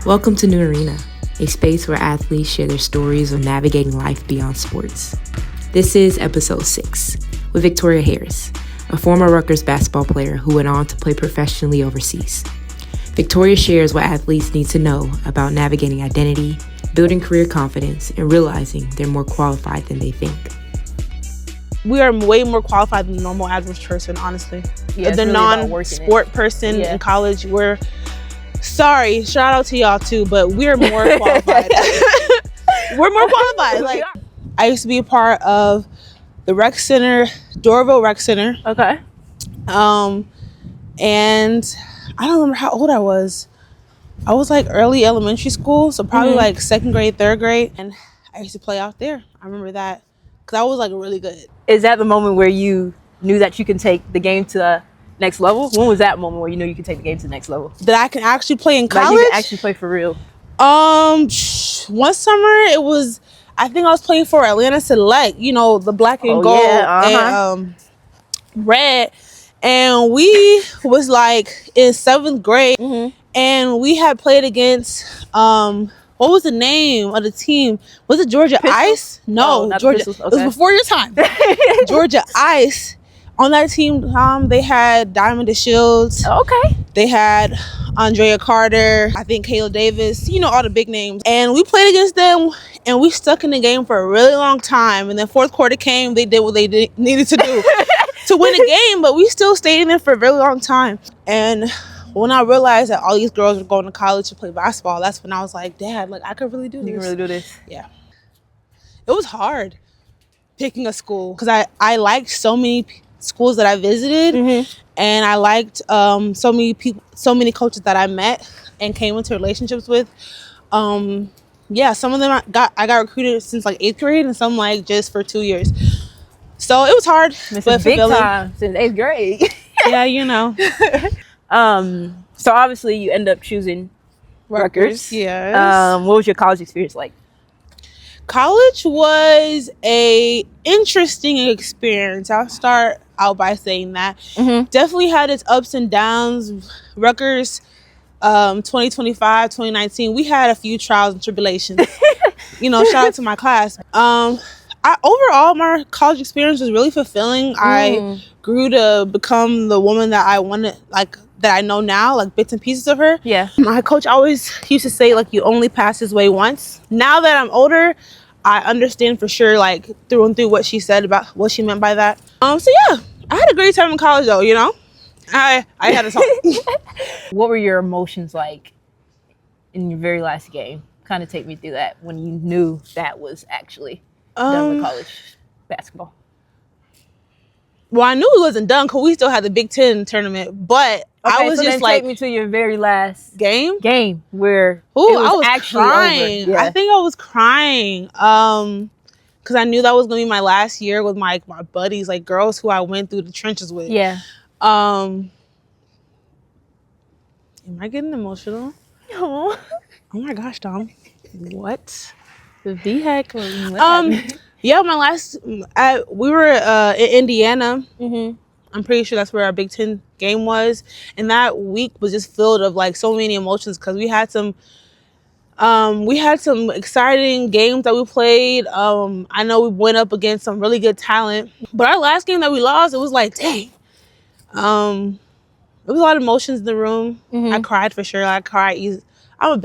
Welcome to New Arena, a space where athletes share their stories of navigating life beyond sports. This is episode 6 with Victoria Harris, a former Rutgers basketball player who went on to play professionally overseas. Victoria shares what athletes need to know about navigating identity, building career confidence, and realizing they're more qualified than they think. We are way more qualified than the normal average person, honestly. Yeah, the really non-sport person in college, sorry, shout out to y'all too, but we're more qualified. We're more qualified. Like, I used to be a part of the rec center, Doraville Rec Center. Okay. And I don't remember how old I was. I was like early elementary school, so probably like 2nd grade, 3rd grade. And I used to play out there. I remember that because I was like really good. Is that the moment where you knew that you can take the game to the next level? When was that moment where you knew you could take the game to the next level? That I can actually play in college? Like you can actually play for real? One summer it was, I think I was playing for Atlanta Select, you know, the black and gold and red. And we was like in 7th grade and we had played against, what was the name of the team? Was it Georgia Pistols? Ice? No, Georgia. Okay. It was before your time. Georgia Ice. On that team, they had Diamond Shields. Okay. They had Andrea Carter. I think Kayla Davis. You know, all the big names. And we played against them, and we stuck in the game for a really long time. And then 4th quarter came. They did what they needed to do to win the game, but we still stayed in there for a really long time. And when I realized that all these girls were going to college to play basketball, that's when I was like, Dad, like I could really do this. You can really do this? Yeah. It was hard picking a school because I liked so many schools that I visited, and I liked so many people, so many coaches that I met and came into relationships with. Yeah, some of them I got recruited since like 8th grade, and some like just for 2 years. So it was hard, but big time since 8th grade. Yeah, you know. So obviously you end up choosing Rutgers. Yes. What was your college experience like? College was a interesting experience. I'll start out by saying that. Definitely had its ups and downs. Rutgers 2025, 2019, we had a few trials and tribulations. You know, shout out to my class. Overall, my college experience was really fulfilling. I grew to become the woman that I wanted, like that I know now, like bits and pieces of her. Yeah. My coach always used to say, like, you only pass this way once. Now that I'm older, I understand for sure, like through and through what she said about what she meant by that. So yeah, I had a great time in college though, you know. I had a song. What were your emotions like in your very last game? Kind of take me through that when you knew that was actually done with college basketball. Well, I knew it wasn't done because we still had the Big Ten tournament, but I was just like, take me to your very last game where I was actually crying. over. Yeah. I think I was crying because I knew that was gonna be my last year with my buddies, like girls who I went through the trenches with. Yeah. Am I getting emotional? Oh my gosh, Dom. What the heck? Yeah, my last, we were in Indiana. I'm pretty sure that's where our Big Ten game was. And that week was just filled of like so many emotions because we had some exciting games that we played. I know we went up against some really good talent, but our last game that we lost, it was like, dang. There was a lot of emotions in the room. I cried for sure. I cried easy. I'm a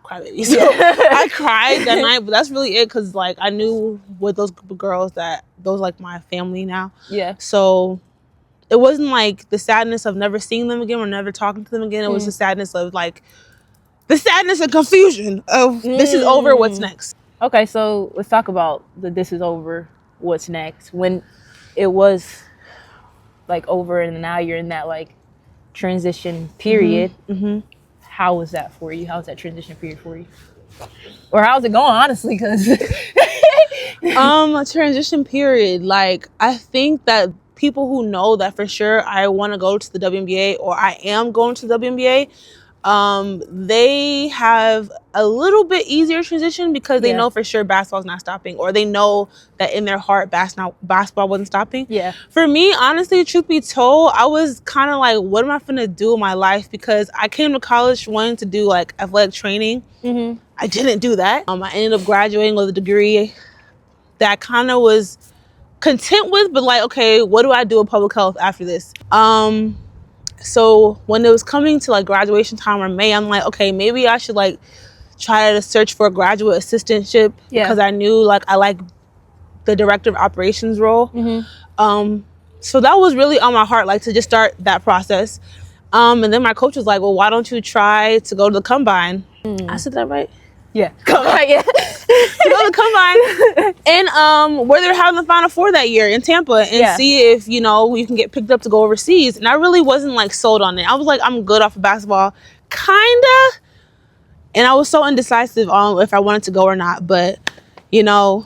crybaby, so I cried that night, but that's really it because like I knew with those group of girls that those like my family now. Yeah. So it wasn't like the sadness of never seeing them again or never talking to them again. It was the sadness of like the sadness and confusion of this is over, what's next? Okay, so let's talk about the this is over, what's next. When it was like over and now you're in that like transition period. How was that for you? How was that transition period for you? Or how's it going, honestly? Because a transition period, like I think that people who know that for sure I want to go to the WNBA or I am going to the WNBA, they have a little bit easier transition because they know for sure basketball's not stopping, or they know that in their heart basketball wasn't stopping. Yeah. For me, honestly, truth be told, I was kind of like, what am I finna do in my life? Because I came to college wanting to do like athletic training. I didn't do that. I ended up graduating with a degree that I kind of was content with, but like, okay, what do I do in public health after this? So when it was coming to like graduation time or May, I'm like, okay, maybe I should like try to search for a graduate assistantship because I knew like I like the director of operations role. So that was really on my heart, like to just start that process. And then my coach was like, well, why don't you try to go to the combine? I said that right? Yeah. Combine, yeah. To go to the combine and where they're having the Final Four that year in Tampa and see if, you know, you can get picked up to go overseas. And I really wasn't like sold on it. I was like, I'm good off of basketball, kinda. And I was so indecisive on if I wanted to go or not. But, you know,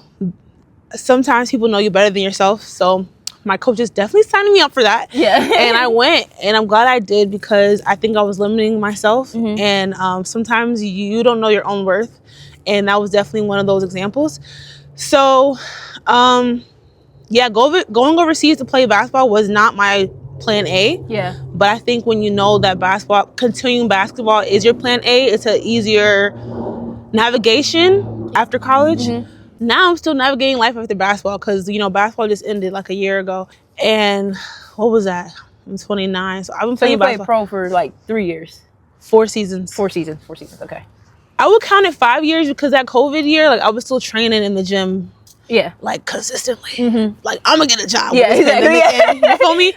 sometimes people know you better than yourself. So my coach is definitely signing me up for that. Yeah. And I went, and I'm glad I did because I think I was limiting myself. And sometimes you don't know your own worth. And that was definitely one of those examples. So, yeah, going overseas to play basketball was not my plan A. Yeah. But I think when you know that continuing basketball is your plan A, it's an easier navigation after college. Now I'm still navigating life after basketball because, you know, basketball just ended like a year ago. And what was that? I'm 29. So I've been playing basketball. Played pro for like 3 years. 4 seasons. 4 seasons. Okay. I would count it 5 years because that COVID year, like I was still training in the gym. Yeah. Like consistently. Like I'm gonna get a job. Yeah, exactly. You feel me?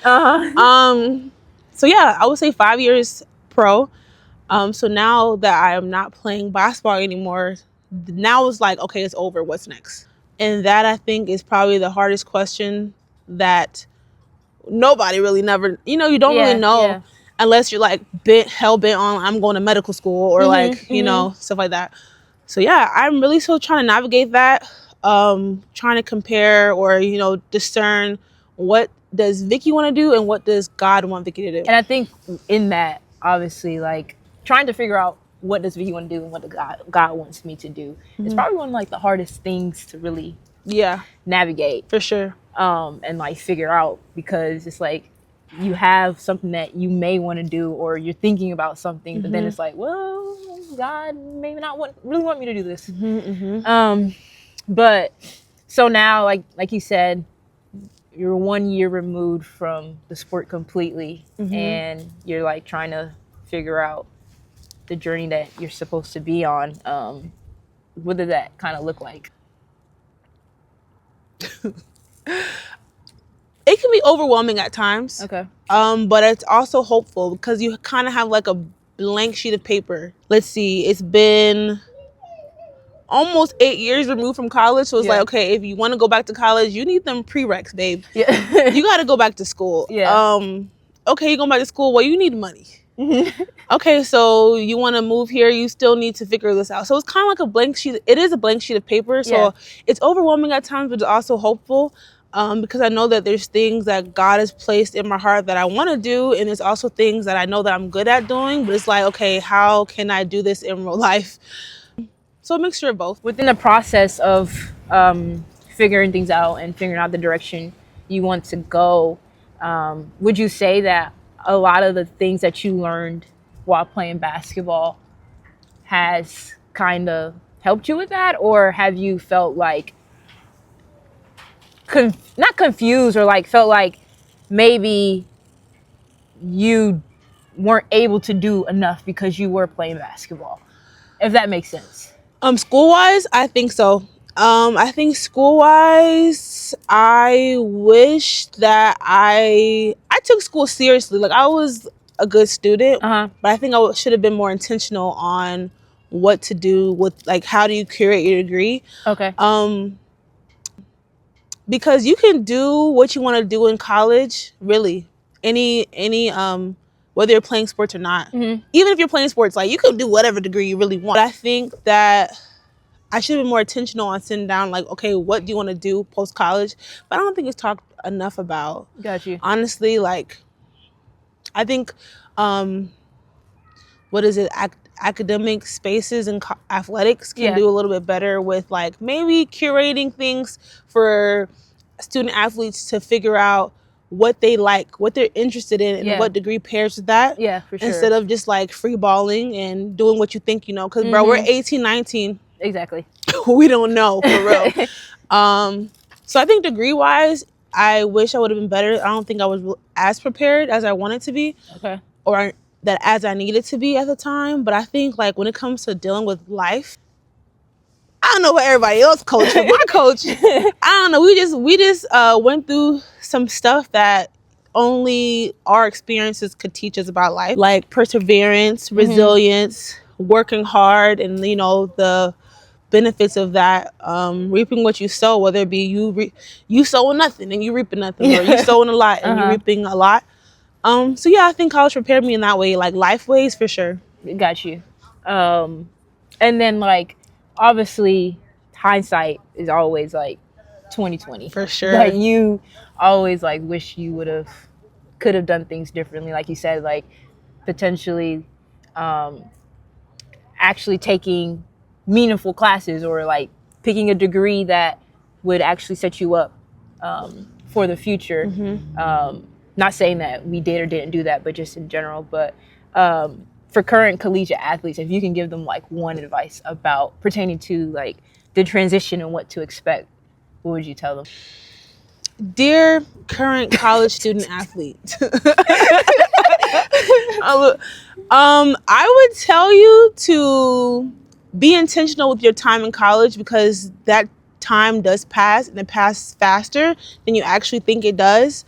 So yeah, I would say 5 years pro. So now that I am not playing basketball anymore, now it's like, okay, it's over. What's next? And that I think is probably the hardest question that nobody really you don't really know unless you're like hell bent on I'm going to medical school or like, you know, stuff like that. So yeah, I'm really still trying to navigate that, trying to compare or, you know, discern what does Vicky want to do and what does God want Vicky to do. And I think in that, obviously, like trying to figure out what does Vicky want to do and what does God wants me to do is probably one of like the hardest things to really navigate. For sure. And like figure out, because it's like you have something that you may want to do or you're thinking about something, but then it's like, well, God maybe not really want me to do this. But so now, like you said, you're 1 year removed from the sport completely, and you're like trying to figure out the journey that you're supposed to be on. What did that kind of look like? It can be overwhelming at times. Okay. But it's also hopeful because you kind of have like a blank sheet of paper. Let's see, it's been almost 8 years removed from college. So it's like, okay, if you want to go back to college, you need them prereqs, babe. Yeah. You got to go back to school. Yeah. Okay, you're going back to school. Well, you need money. Okay, so you want to move here, you still need to figure this out. So it's kind of like a blank sheet. It is a blank sheet of paper. So it's overwhelming at times, but it's also hopeful because I know that there's things that God has placed in my heart that I want to do. And there's also things that I know that I'm good at doing. But it's like, okay, how can I do this in real life? So a mixture of both. Within the process of figuring things out and figuring out the direction you want to go, would you say that a lot of the things that you learned while playing basketball has kind of helped you with that? Or have you felt like, not confused, or like felt like maybe you weren't able to do enough because you were playing basketball? If that makes sense. School-wise, I think so. I think school-wise, I wish that I took school seriously. Like I was a good student, but I think I should have been more intentional on what to do with, like, how do you curate your degree? Okay. Because you can do what you want to do in college, really. Any whether you're playing sports or not. Even if you're playing sports, like you can do whatever degree you really want. But I think that I should have been more intentional on sitting down, like, okay, what do you want to do post-college? But I don't think it's talked enough about. Got you. Honestly, like, I think what is it, academic spaces and athletics can do a little bit better with like maybe curating things for student athletes to figure out what they like, what they're interested in, and what degree pairs with that. Yeah, for sure. Instead of just like free balling and doing what you think you know. Because, bro, we're 18, 19. Exactly. We don't know, for real. So I think degree-wise, I wish I would have been better. I don't think I was as prepared as I wanted to be. Okay. Or that as I needed to be at the time. But I think like when it comes to dealing with life, I don't know what everybody else coach, but my coach, I don't know. We just went through some stuff that only our experiences could teach us about life, like perseverance, resilience, working hard, and you know the benefits of that, reaping what you sow, whether it be you sowing nothing and you reaping nothing, or you sowing a lot and you're reaping a lot. So yeah, I think college prepared me in that way, like life ways for sure. Got you. And then like obviously hindsight is always like 2020 For sure. Like you always like wish you could have done things differently, like you said, like potentially actually taking meaningful classes or like picking a degree that would actually set you up for the future. Not saying that we did or didn't do that, but just in general. But for current collegiate athletes, if you can give them like one advice about pertaining to like the transition and what to expect, what would you tell them? Dear current college student athlete, I would tell you to be intentional with your time in college, because that time does pass, and it passes faster than you actually think it does.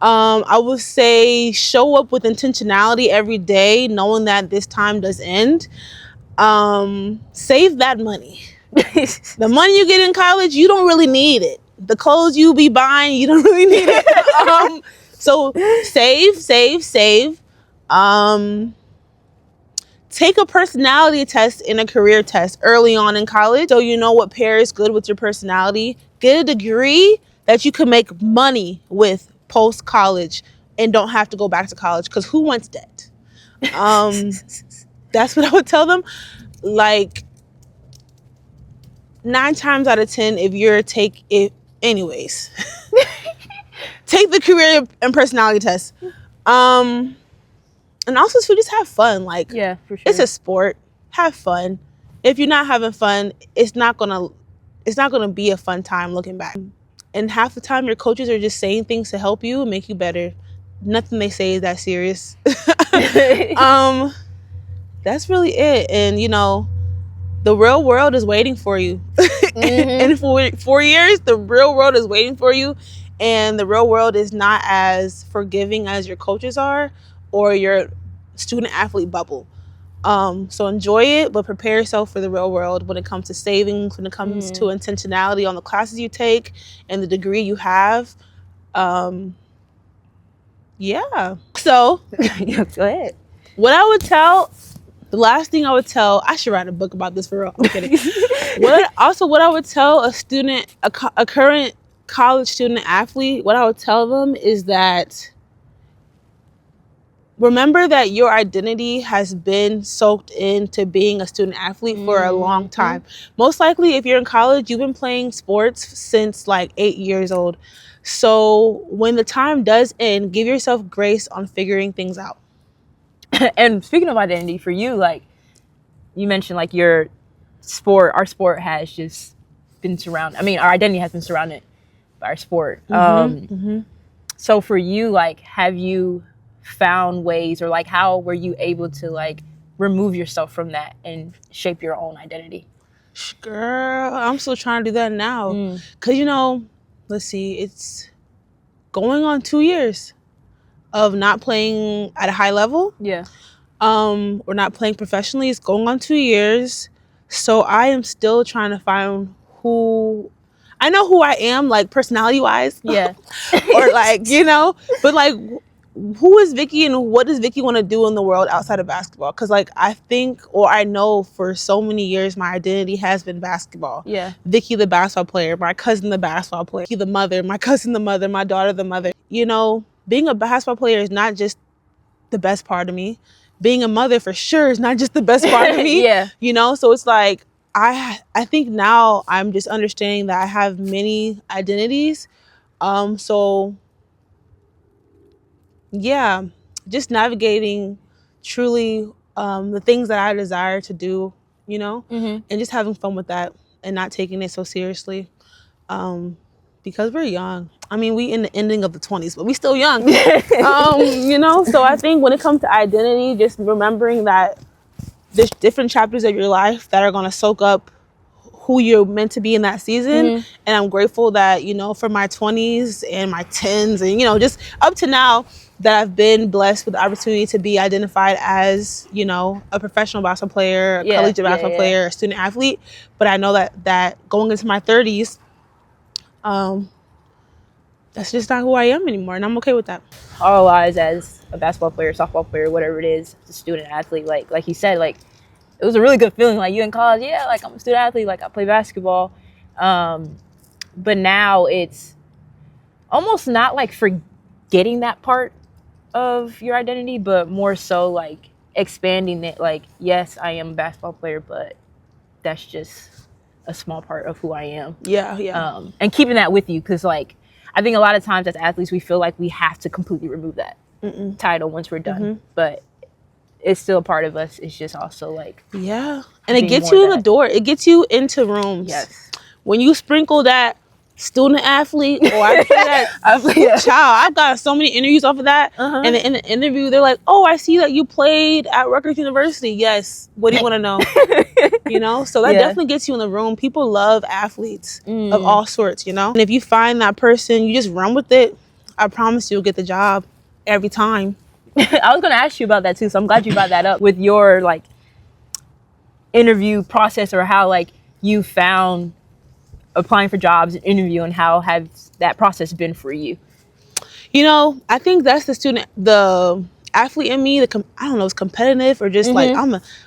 I would say show up with intentionality every day, knowing that this time does end. Save that money. The money you get in college, you don't really need it. The clothes you be buying, you don't really need it. So save. Take a personality test and a career test early on in college, so you know what pairs good with your personality. Get a degree that you can make money with post-college and don't have to go back to college, because who wants debt? That's what I would tell them. Like 9 times out of 10, anyways, take the career and personality test. And also to just have fun. Like, yeah, for sure. It's a sport. Have fun. If you're not having fun, it's not gonna be a fun time looking back. And half the time your coaches are just saying things to help you and make you better. Nothing they say is that serious. That's really it. And you know, the real world is waiting for you. And for 4 years, the real world is waiting for you. And the real world is not as forgiving as your coaches are, or your student athlete bubble. So enjoy it, but prepare yourself for the real world when it comes to savings, when it comes to intentionality on the classes you take and the degree you have. Yeah. So Go ahead. what I would tell, the last thing I would tell, I should write a book about this for real. I'm kidding. What I would tell a current college student athlete, what I would tell them is that remember that your identity has been soaked into being a student athlete for a long time. Most likely, if you're in college, you've been playing sports since like 8 years old. So when the time does end, give yourself grace on figuring things out. And speaking of identity, for you, like you mentioned, like our sport has just been surrounded. I mean, our identity has been surrounded by our sport. So for you, like, have you found ways, or like how were you able to like remove yourself from that and shape your own identity? Girl, I'm still trying to do that now. Because, you know, let's see, it's going on 2 years of not playing at a high level. Yeah. Or not playing professionally. It's going on 2 years. So I am still trying to find who I am, like personality wise. Yeah. Or like, you know, but like, who is Vicky and what does Vicky want to do in the world outside of basketball? Because like I know for so many years my identity has been basketball. Yeah. Vicky the basketball player, my cousin the basketball player, Vicky the mother, my cousin the mother, my daughter the mother. You know, being a basketball player is not just the best part of me. being a mother for sure is not just the best part of me. Yeah. You know, so it's like I think now I'm just understanding that I have many identities. So yeah, just navigating truly the things that I desire to do, you know, and just having fun with that and not taking it so seriously. Because we're young. I mean, we in the ending of the 20s, but we still young. You know, so I think when it comes to identity, just remembering that there's different chapters of your life that are going to soak up who you're meant to be in that season. And I'm grateful that, you know, for my 20s and my 10s and, you know, just up to now, that I've been blessed with the opportunity to be identified as, you know, a professional basketball player, a collegiate basketball player, a student athlete. But I know that going into my 30s, that's just not who I am anymore, and I'm okay with that. Our lives as a basketball player, softball player, whatever it is, a student athlete, like you said, like it was a really good feeling. Like you in college, yeah, like I'm a student athlete, like I play basketball. But now it's almost not like forgetting that part of your identity, but more so like expanding it. Like, yes, I am a basketball player, but that's just a small part of who I am. Yeah. And keeping that with you, because like I think a lot of times as athletes we feel like we have to completely remove that title once we're done, but it's still a part of us. It's just also like and it gets you in the door. It gets you into rooms. Yes. When you sprinkle that student athlete, or I play that child, I've got so many interviews off of that. And in the interview, they're like, "Oh, I see that you played at Rutgers University." Yes. What do you want to know? You know, so that definitely gets you in the room. People love athletes of all sorts, you know. And if you find that person, you just run with it. I promise you'll get the job every time. I was going to ask you about that too, so I'm glad you brought that up with your like interview process, or how like you found applying for jobs and interviewing. How has that process been for you? You know, I think that's the athlete in me. I don't know, it's competitive or just like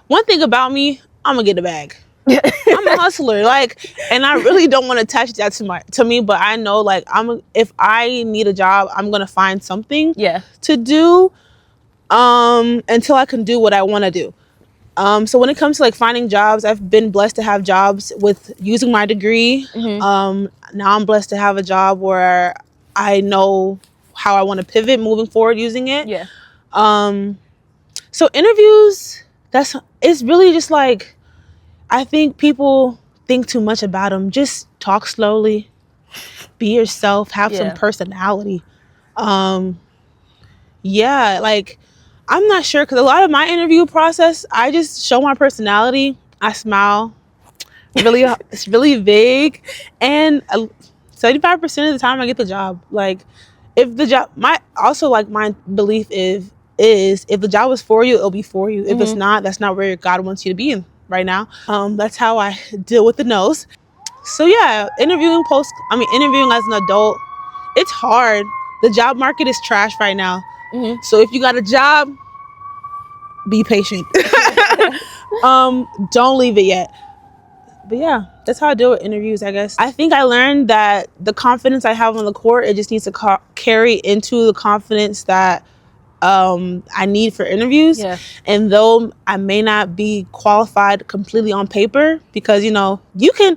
one thing about me, I'm gonna get a bag. I'm a hustler, like, and I really don't want to attach that to me, but I know like if I need a job, I'm gonna find something to do until I can do what I want to do. So when it comes to like finding jobs, I've been blessed to have jobs with using my degree. Now I'm blessed to have a job where I know how I want to pivot moving forward using it. So interviews, it's really just like, I think people think too much about them. Just talk slowly, be yourself, have some personality. Like, I'm not sure, because a lot of my interview process, I just show my personality. I smile. It's really vague. And 75% of the time I get the job. Like, if the job, my belief is if the job is for you, it'll be for you. If it's not, that's not where God wants you to be in right now. That's how I deal with the no's. So yeah, interviewing as an adult, it's hard. The job market is trash right now. So if you got a job, be patient. Don't leave it yet. But yeah, that's how I deal with interviews, I guess. I think I learned that the confidence I have on the court, it just needs to carry into the confidence that I need for interviews. And though I may not be qualified completely on paper, because, you know, you can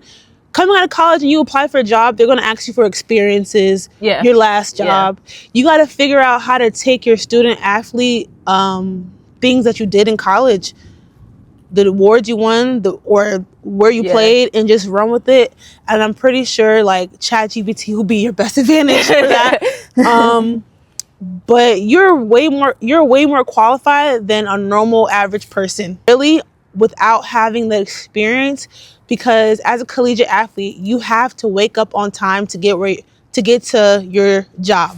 coming out of college and you apply for a job, they're going to ask you for experiences, your last job. You got to figure out how to take your student athlete things that you did in college, the awards you won, or where you played, and just run with it. And I'm pretty sure like ChatGPT will be your best advantage for that. But you're way more qualified than a normal average person, really, without having the experience. Because as a collegiate athlete, you have to wake up on time to get to your job,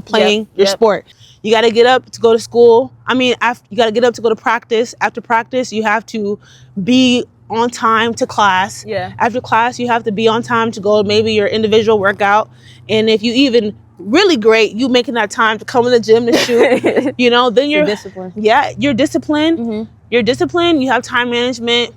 playing your sport. You got to get up to go to school. You got to get up to go to practice. After practice, you have to be on time to class. After class, you have to be on time to go maybe your individual workout. And if you even really great, you making that time to come in the gym to shoot, then you're disciplined. Yeah, you're disciplined. You're disciplined. You have time management.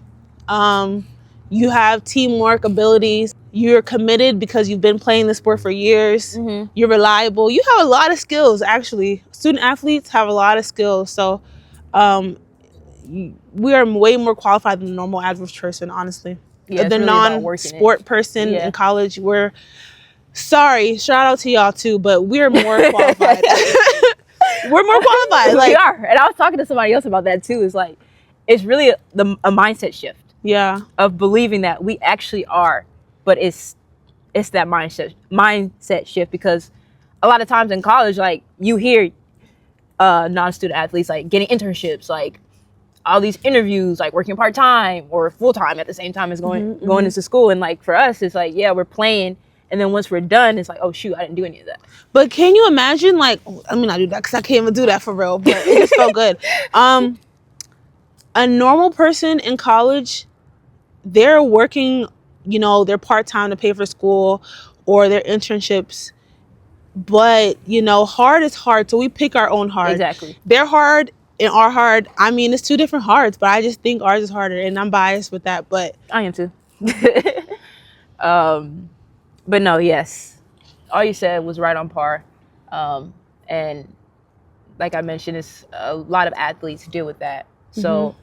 You have teamwork abilities. you're committed because you've been playing the sport for years. Mm-hmm. You're reliable. You have a lot of skills, actually. Student athletes have a lot of skills. So we are way more qualified than the normal average person, honestly. Yeah, the really non-sport person in college, we're sorry, shout out to y'all too, but we're more qualified. We're more qualified. We are. And I was talking to somebody else about that too. It's like, it's really a mindset shift. Yeah. Of believing that we actually are, but it's that mindset shift, because a lot of times in college, like, you hear non-student athletes like getting internships, like all these interviews, like working part-time or full-time at the same time as going into school. And like for us, it's like, yeah, we're playing, and then once we're done, it's like, oh shoot, I didn't do any of that. But can you imagine, like, I mean, I do that because I can't even do that for real, but it just felt good. A normal person in college, they're working, you know, they're part-time to pay for school or their internships. But, you know, hard is hard. So we pick our own hard. Exactly. They're hard and our hard. I mean, it's two different hards, but I just think ours is harder. And I'm biased with that. But I am too. But no, yes. All you said was right on par. And like I mentioned, it's a lot of athletes deal with that. So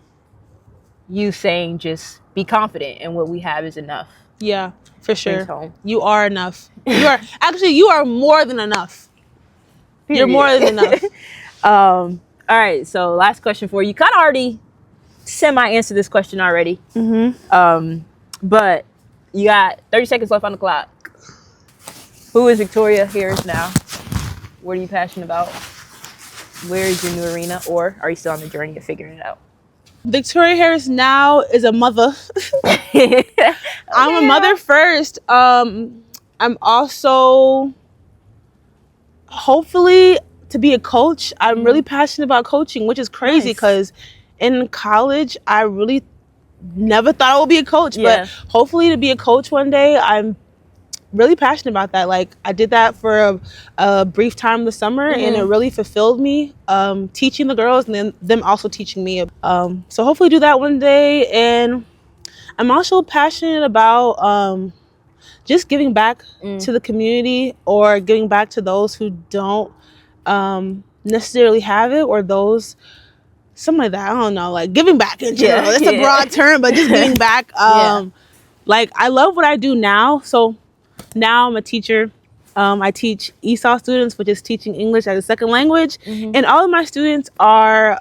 you saying just be confident in what we have is enough. Yeah, for sure. You are enough. You are more than enough. Period. You're more than enough. All right, so last question for you. You kind of already semi-answered this question already. But you got 30 seconds left on the clock. Who is Victoria Harris now? What are you passionate about? Where is your new arena? Or are you still on the journey of figuring it out? Victoria Harris now is a mother. I'm a mother first. I'm also hopefully to be a coach. I'm really passionate about coaching, which is crazy because in college I really never thought I would be a coach. But hopefully to be a coach one day. I'm really passionate about that. Like, I did that for a brief time this summer, and it really fulfilled me, teaching the girls and then them also teaching me. So hopefully do that one day. And I'm also passionate about just giving back to the community, or giving back to those who don't necessarily have it, or those, something like that. I don't know, like giving back in general. It's a broad term, but just giving back. Like, I love what I do now. So now I'm a teacher. I teach ESOL students, which is teaching English as a second language. And all of my students are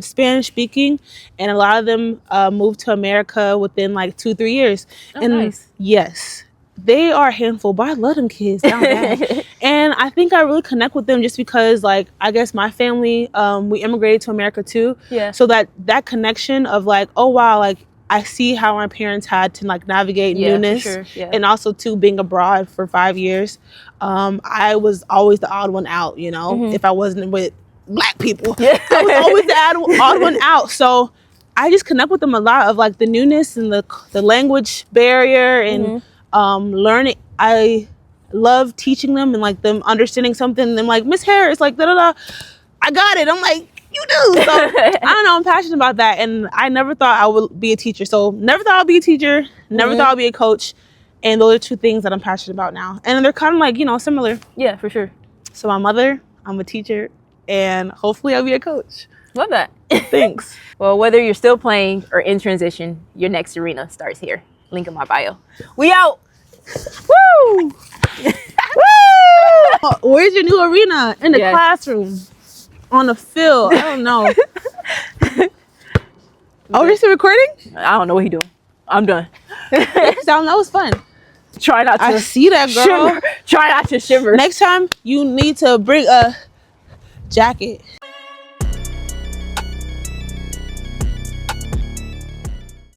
Spanish speaking, and a lot of them moved to America within like 2-3 years. And nice. Yes, they are a handful, but I love them kids down bad. And I think I really connect with them just because, like, I guess my family, we immigrated to America too. So that connection of like, oh wow, like, I see how my parents had to like navigate newness, and also too being abroad for 5 years. I was always the odd one out, you know, if I wasn't with Black people, I was always the odd one out. So I just connect with them a lot of like the newness and the language barrier and learning. I love teaching them and like them understanding something. And them like, Miss Harris, like I got it. I'm like, you do. So I don't know, I'm passionate about that. And I never thought I would be a teacher. So never thought I'd be a teacher, never thought I'd be a coach. And those are two things that I'm passionate about now. And they're kind of like, you know, similar. Yeah, for sure. So I'm a mother, I'm a teacher, and hopefully I'll be a coach. Love that. Thanks. Well, whether you're still playing or in transition, your next arena starts here. Link in my bio. We out. Woo! Woo! Where's your new arena? In the classroom. On the field. I don't know. Oh, we're still recording? I don't know what he doing. I'm done. That was fun. Try not to. I see that, girl. Shiver. Try not to shiver. Next time, you need to bring a jacket.